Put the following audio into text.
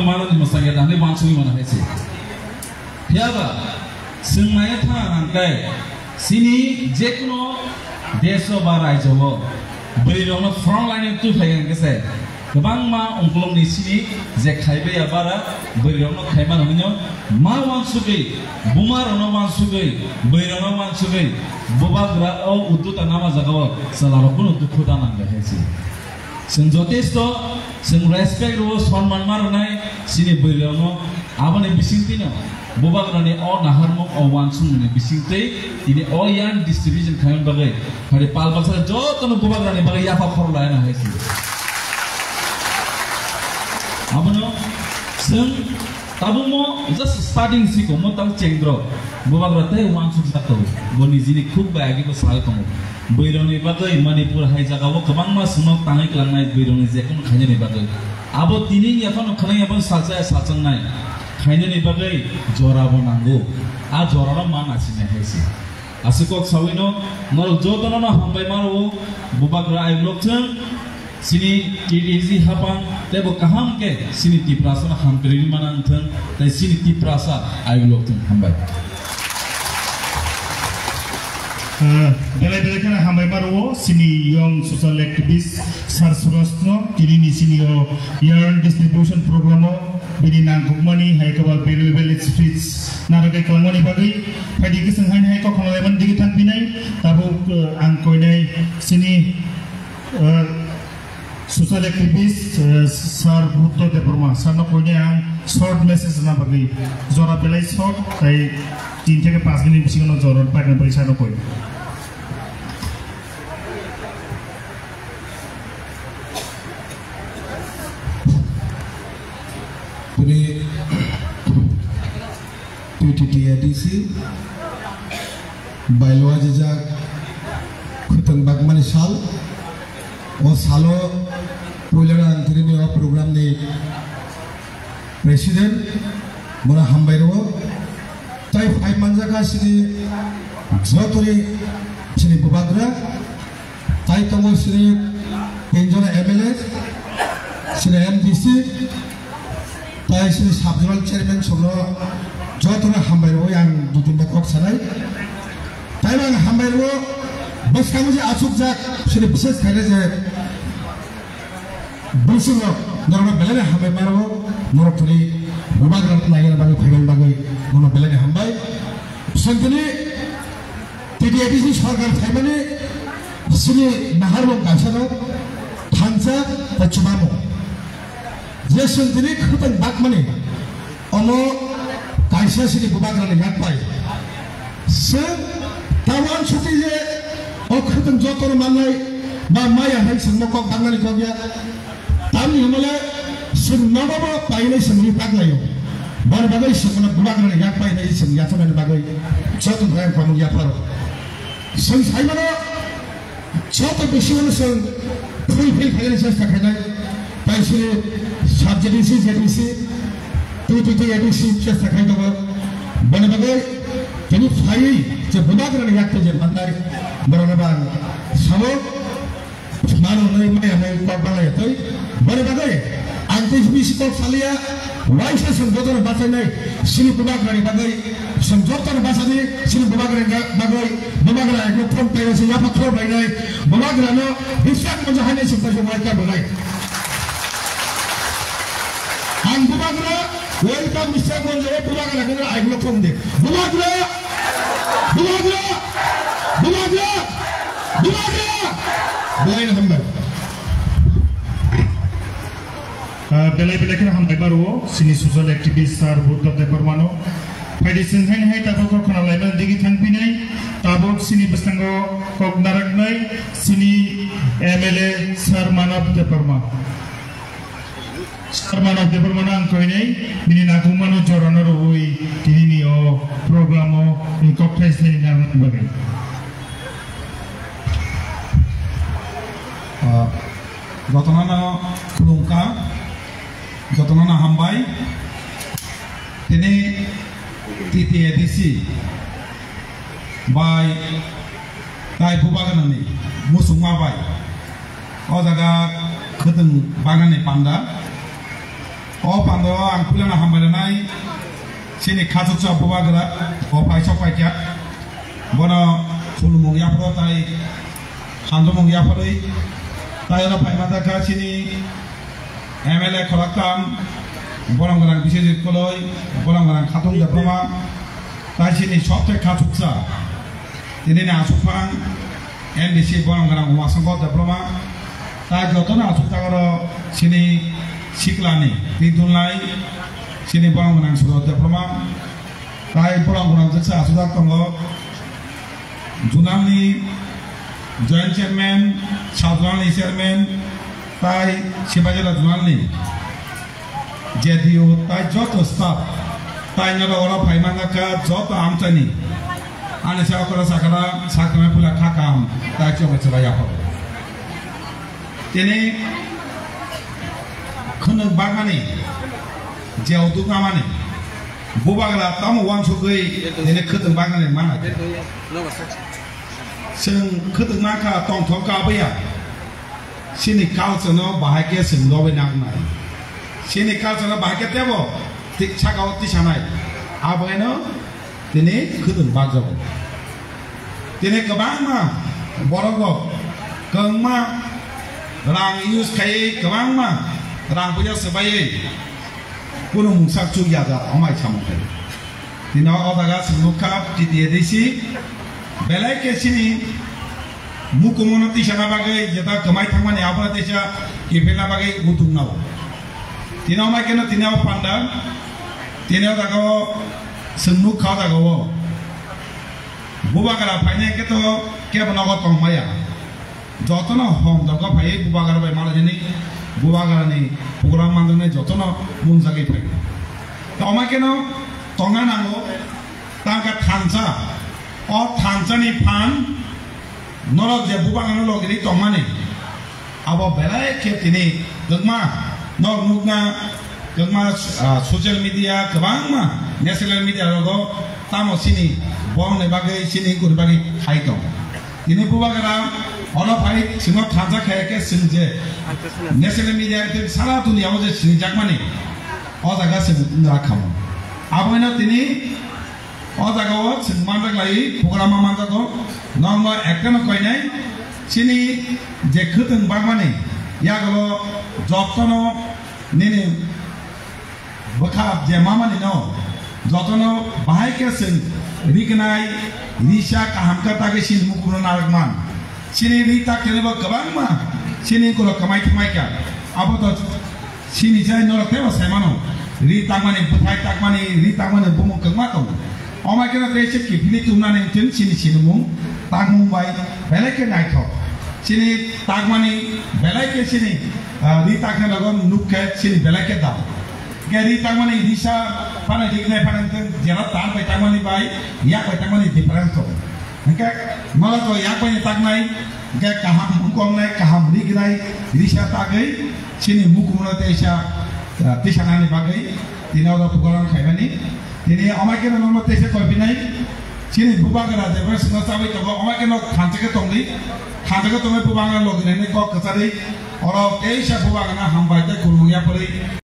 Malah di masa kita ni bangsa mana hesi. Tiada, sengaja thang angkai sini jekuno desa barai jawa. Beri orang front line itu saya kese. Kebang ma ungkulong di sini je khaibe ya bara beri orang khaiman namanya ma wan sugai bumar orang wan sugai beri orang wan sugai buba gra au udu tanama jagawa selalu pun udu khuda nangga hesi. Senjotesto sen respect ro সম্মান মারনাই sini beri orang abang ni bisingtina buba gra ni au naharmo au wan sung ni bisingte ini au yang distribution khayan bagai hari pal baksa jot no buba gra ni bagai ya pa khor laina hesi. Abono, seng tabu mo just starting sih ko mo tang cengdro, buat berarti uang susah tahu, boni sini khub bagi ko sal kamu, Bironi bagai Manipur hai jaga wo kebang mas semua tangi kelang naik Bironi jekun kayaknya nih bagai, abo tini ya kan kalian ya pun salsa salceng naik, kayaknya nih bagai jora bonanggo, jora mana sih nih sih, asikok sawino, nol jodoh nona hambai maru, buat berai blok ceng. Sini TDZ hapang, tapi kaham ke sini tiprasa na hampir mana anteng, tapi sini tiprasa ayu lokten hambai. Bela-bela kan hambai baru sini young social activist Sar Surastro, kini ni sini year distribution program bini nangkuk money, hai kawal bela-bela streets, naragai kalangoni bagi, padi kesenhan hai kau kalau leban digitan pinai, tabu angkoi nai sini social activist Sar Bhutto Deparma sana punya yang short message na bagi zora belai short tai 3 থেকে 5 minit bising no zora pakai पैसा no koi Puri PTTADC Bailwa jejak khutang bagmani sal o salo Pulang antri ni program ni presiden mana hambai ro, tapi 5 manjaga sini jotori sini bubagra, tapi kamu sini penjara MLA, sini MDC, tapi sini subjournal chairman semua jotori hambai ro yang ditunda kok sanai, tapi yang hambai ro bos kamu je asuk jak sini bisnis kaya je. Busuk normal belanya hambai maru normal tuli bubar lagi bagi pengen bagi normal belanya hambai sentini TDAD sih sarkar thaiman sini nahar lo kasano thansa pacumamo je sentini khutang bak mani ono kaisa sini bubar lagi pai se tawan suti je khutang jotor manai ba maya hai semokok bangani kogya Kami hamalah senama paine seni pakai yo, baru bagai sekolah bulan ni yang paine seni ya tuan bagai, satu orang kamu ya paru, sen saya mana, satu besian sen, pil paine saya sekarang, paine subjenis, tu edisi saya sekarang tu, baru bagai, jadi saya bulan ni yang kerja mandari, baru nabar, sama, malu ni mana kau bagai tu. Baru bagai, antis bisikok salia, waisa semjotor bahasa ni, sini budak dari bagai, semjotor bahasa ni, sini budak dari bagai, ekor pemperan siapa kau bagai, budak dari bisa menjahat ni seperti mereka bagai. Ang budak dari, welcome bisa menjahat budak dari ekor pemperan, budak dari, lain hamba. Bela-bela kena hambai baru sini social activist Sar Bhutto Deparma Padi senhain hai tabok kena leban digi thangpinai tabok sini besango kok naraknai sini MLA Sar Manav Deparma nang koinai bini nakumano jorano roi tini ni o programo ni koktai sini nang bagai Gotona kulungka Gotona hambai ini TTADC by tai bubagan ni musung mabai o jaga keteng bangan ni panda o pando ang pulana hambaranai sini khatutsa bubagra o paisa paikya bono sulumung yapro tai handumung yapoi tai ora paimada ka sini MLA kolakam bolang garang bisejit koloi bolang garang khatung diploma tai sini sopte khatutsa ini na asupang NDC bolang garang wasangko diploma tai jotona asupta garo sini siklani tidunlai sini bolang garang surat diploma tai bolang garang jaksa asudak tongo Junamni Joint Chairman South Junamni Chairman tai Sibajala Junamni JDO tai joto staff tai nara ora paimana ka joto amtani ane sa okora sakara sakame pula khakam tai choba choba yapo tene khunung bagani jeutu kamani bubagala tamu wansugui tene khudung bagani mana sing khudung maka tong thoka baya sini culture no bahage sing lobe nang nai sini culture no bahage tebo tik chakao ti sanai abeno tene khudung bagabo tene kabang ma borogo kengma rang use kai kabang ma rang punya sebaye kuno mungsak chu ya da amai chamke tino odaga singukap ti diedisi belai ke sini mukumono ti sana bagai jeta kamai thangmani apna desha kipela bagai utung nau tino mai kena tino panda tino dago sengnu kha dago bubagara paine ke to ke banago tongmaya jotona hom dago pai bubagara bai mala jeni bubagara ni program mandane jotona munjagi pai to mai kena tonga nango tangka thansa o thansani fan norok je bubang no logiri tomani abo belai ke tini gagma nor nugna gagma social media kabangma national media logo tamo sini bong ne bagai sini kur bagi khai to tini bubagara olo phai singo thansa khaye ke sinje national media ke sara dunia mo je sini jakmani o jaga se rakham abo no tini o jaga sing mandak lai program mandago nonggo ekkan koi nai sini je khuteng bagmani yagalo jotono nini bakha je mamani no jotono bahai ke sin rignai risha kahamka tage sin mukuno naragman sini rita keleba kabangma sini ko kamai kamai ka abo to sini jai no teba semano rita mani buthai takmani rita mani bumu kangma to oma kena tese kipini tumna tin sini sini mung tangmung bai belai ke nai tho sini tagmani belai ke sini rita ke lagon nukke sini belai ke da ke rita mani risa pana digne pana tin jera tar bai tagmani bai ya bai tagmani different to engke mala to ya bai tagnai ke kaham mungkong nai kaham rignai risa tagai sini mukumna tesa tisanani bagai tinau program khaibani ini omai kena nomor tese kolpinai sini bubagara de bers na sabai to omai kena khanjake tongi bubagara logine ne ko kasari oro teisa bubagana hambai te kurmuya pore